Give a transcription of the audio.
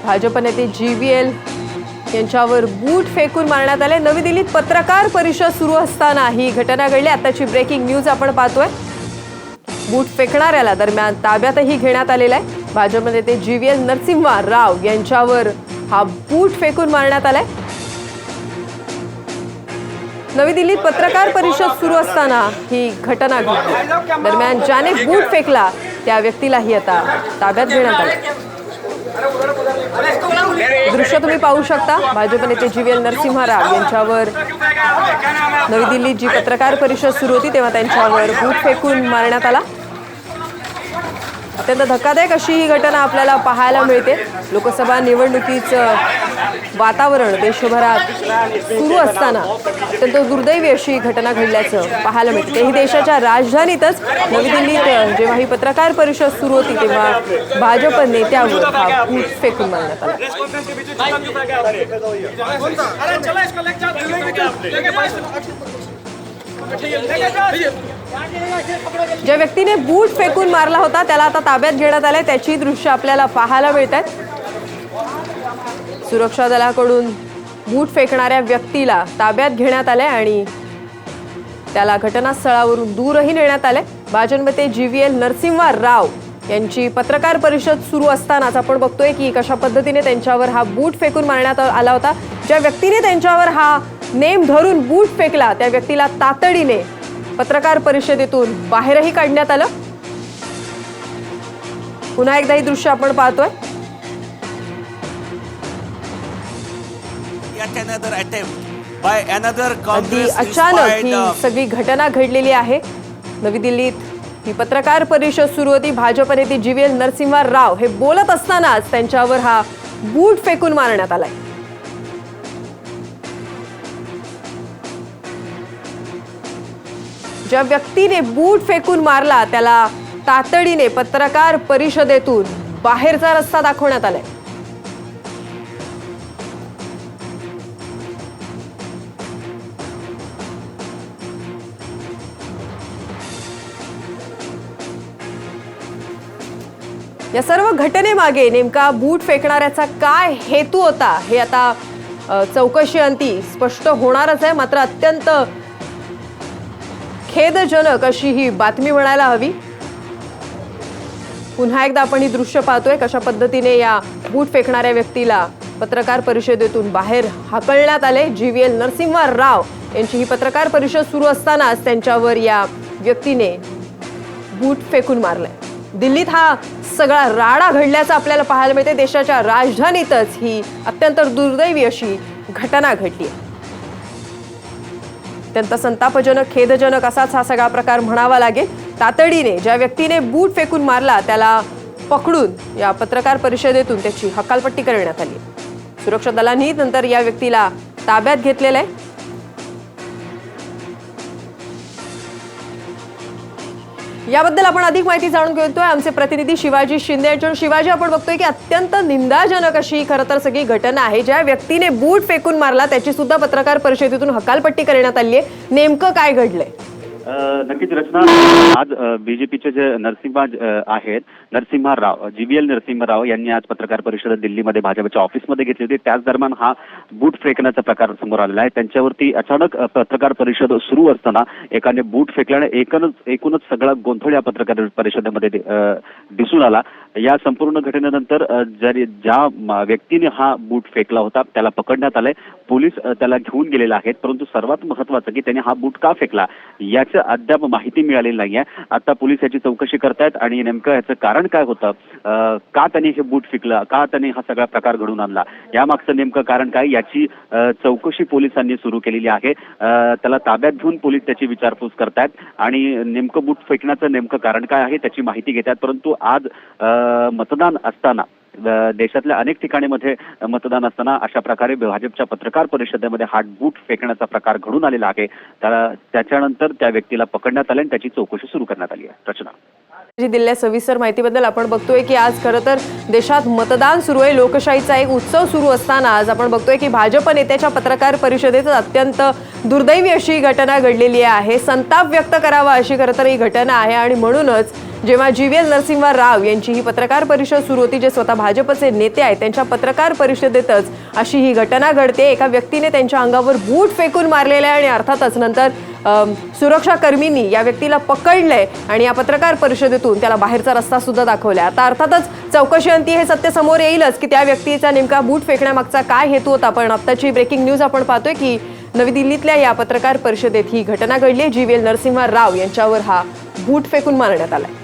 भाजप नेते GVL यांच्यावर बूट फेकून मारण्यात आले। नवी दिल्लीत पत्रकार परिषद सुरू असताना ही घटना घडली। आताची ब्रेकिंग न्यूज आपण पाहतोय। बूट फेकणाऱ्याला दरम्यान ताब्यातही घेण्यात आलेला आहे। भाजप नेते GVL नरसिम्हा राव यांच्यावर हा बूट फेकून मारण्यात आलाय। नवी दिल्लीत पत्रकार परिषद सुरू असताना ही घटना घडली। दरम्यान ज्याने बूट फेकला त्या व्यक्तीलाही आता ताब्यात घेण्यात आले। दृश्य तुम्ही पाहू शकता। भाजप नेते GVL नरसिम्हा राव यांच्यावर नवी दिल्लीत जी पत्रकार परिषद सुरू होती तेव्हा त्यांच्यावर बूट फेकून मारण्यात आला। अत्यंत धक्कादायक अशी ही घटना आपल्याला पाहायला मिळते। लोकसभा निवडणुकीचं वातावरण देशभरात सुरू असताना अत्यंत दुर्दैवी अशी घटना घडल्याचं पाहायला मिळते। तेही देशाच्या राजधानीतच नवी दिल्लीत जेव्हा ही पत्रकार परिषद सुरू होती तेव्हा भाजप नेत्यावर हा बूट फेकून मारण्यात आला। ज्या व्यक्तीने बूट फेकून मारला होता त्याला आता ताब्यात घेण्यात आले। त्याची दृश्य आपल्याला पाहायला मिळतात। सुरक्षा दलाकडून बूट फेकणाऱ्या व्यक्तीला ताब्यात घेण्यात आले आणि त्याला घटनास्थळावरून दूरही नेण्यात आले। भाजप नेते GVL नरसिम्हा राव यांची पत्रकार परिषद सुरू असतानाच आपण बघतोय की कशा पद्धतीने त्यांच्यावर हा बूट फेकून मारण्यात आला होता। ज्या व्यक्तीने त्यांच्यावर हा नेम धरून बूट फेकला त्या व्यक्तीला तातडीने पत्रकार परिषदेतून बाहेरही काढण्यात आलं। पुन्हा एकदा ही दृश्य आपण पाहतोय। अगदी अचानक ही सगळी घटना घडलेली आहे। नवी दिल्लीत ही पत्रकार परिषद सुरू होती। भाजप नेते GVL नरसिम्हा राव हे बोलत असतानाच त्यांच्यावर हा बूट फेकून मारण्यात आलाय। ज्या व्यक्तीने बूट फेकून मारला त्याला तातडीने पत्रकार परिषदेतून बाहेरचा रस्ता दाखवण्यात आलाय। या सर्व घटनेमागे नेमका बूट फेकणाऱ्याचा काय हेतू होता हे आता चौकशी अंती स्पष्ट होणारच आहे। मात्र अत्यंत खेदजनक अशी ही बातमी म्हणायला हवी। पुन्हा एकदा आपण ही दृश्य पाहतोय कशा पद्धतीने या बूट फेकणाऱ्या व्यक्तीला पत्रकार परिषदेतून बाहेर हाकलण्यात आले। GVL नरसिम्हा राव यांची ही पत्रकार परिषद सुरू असतानाच त्यांच्यावर या व्यक्तीने बूट फेकून मारले। दिल्लीत हा सगळा राडा घडल्याचं आपल्याला पाहायला मिळते। देशाच्या राजधानीतच ही अत्यंत दुर्दैवी अशी घटना घडली। अत्यंत संतापजनक खेदजनक असाच हा सगळा प्रकार म्हणावा लागेल। तातडीने ज्या व्यक्तीने बूट फेकून मारला त्याला पकडून या पत्रकार परिषदेतून त्याची हकालपट्टी करण्यात आली। सुरक्षा दलांनी नंतर या व्यक्तीला ताब्यात घेतलेलं आहे। याबद्दल आपण अधिक माहिती जाणून घेतोय आमचे प्रतिनिधी शिवाजी शिंदे यांच्याकडून। शिवाजी, आपण बघतोय की अत्यंत निंदाजनक अशी खरं तर सगळी घटना आहे। ज्या व्यक्तीने बूट फेकून मारला त्याची सुद्धा पत्रकार परिषदेतून हकालपट्टी करण्यात आली आहे। नेमकं काय घडलंय? नक्कीच रचना, आज बीजेपीचे जे नरसिम्हा राव GVL नरसिम्हा राव यांनी आज पत्रकार परिषद दिल्लीमध्ये भाजपच्या ऑफिसमध्ये घेतली होती। त्याच दरम्यान हा बूट फेकण्याचा प्रकार समोर आलेला आहे। त्यांच्यावरती अचानक पत्रकार परिषद सुरू असताना एकाने बूट फेकल्याने एकूणच सगळा गोंधळ या पत्रकार परिषदेमध्ये दिसून आला। या संपूर्ण घटनेनंतर ज्या व्यक्तीने हा बूट फेकला होता त्याला पकडण्यात आलंय। पोलीस त्याला घेऊन गेलेले आहेत। परंतु सर्वात महत्त्वाचं की त्याने हा बूट का फेकला याची अद्याप माहिती मिळालेली नाहीये। आता पोलीस याची चौकशी करतायत आणि नेमकं याचं कारण काय होतं, का त्याने हे बूट फेकलं, का त्याने हा सगळा प्रकार घडून आणला, यामागचं नेमकं कारण काय याची चौकशी पोलिसांनी सुरू केलेली आहे। त्याला ताब्यात घेऊन पोलीस त्याची विचारपूस करतायत आणि नेमकं बूट फेकण्याचं नेमकं कारण काय आहे त्याची माहिती घेतात। परंतु आज मतदान असताना देशातल्या अनेक ठिकाणीमध्ये मतदान असताना अशा प्रकारे भाजपच्या पत्रकार परिषदेमध्ये हा बूट फेकण्याचा प्रकार घडून आलेला आहे। त्याच्यानंतर त्या व्यक्तीला पकडण्यात आले आणि त्याची चौकशी सुरू करण्यात आली आहे। रचना जी दिलेल्या सविस्तर माहितीबद्दल आपण बघतोय की आज खरं तर देशात मतदान सुरू आहे। लोकशाहीचा एक उत्सव सुरू असताना आज आपण बघतोय की भाजप नेत्याच्या पत्रकार परिषदेत अत्यंत दुर्दैवी अशी घटना घडलेली आहे। संताप व्यक्त करावा अशी खरं तर ही घटना आहे आणि म्हणूनच जेव्हा GVL नरसिंह राव यांची ही पत्रकार परिषद सुरू होती, जे स्वतः भाजपचे नेते आहेत, त्यांच्या पत्रकार परिषदेतच अशी ही घटना घडते। एका व्यक्तीने त्यांच्या अंगावर बूट फेकून मारलेले आहे आणि अर्थातच नंतर सुरक्षा कर्मींनी या व्यक्तीला पकडलंय आणि या पत्रकार परिषदेतून त्याला बाहेरचा रस्ता सुद्धा दाखवलाय। आता अर्थातच चौकशी अंती हे सत्य समोर येईलच की त्या व्यक्तीचा नेमका बूट फेकण्यामागचा काय हेतू होता। पण आत्ताची ब्रेकिंग न्यूज आपण पाहतोय की नवी दिल्लीतल्या या पत्रकार परिषदेत ही घटना घडली। GVL नरसिंह राव यांच्यावर हा बूट फेकून मारण्यात आलाय।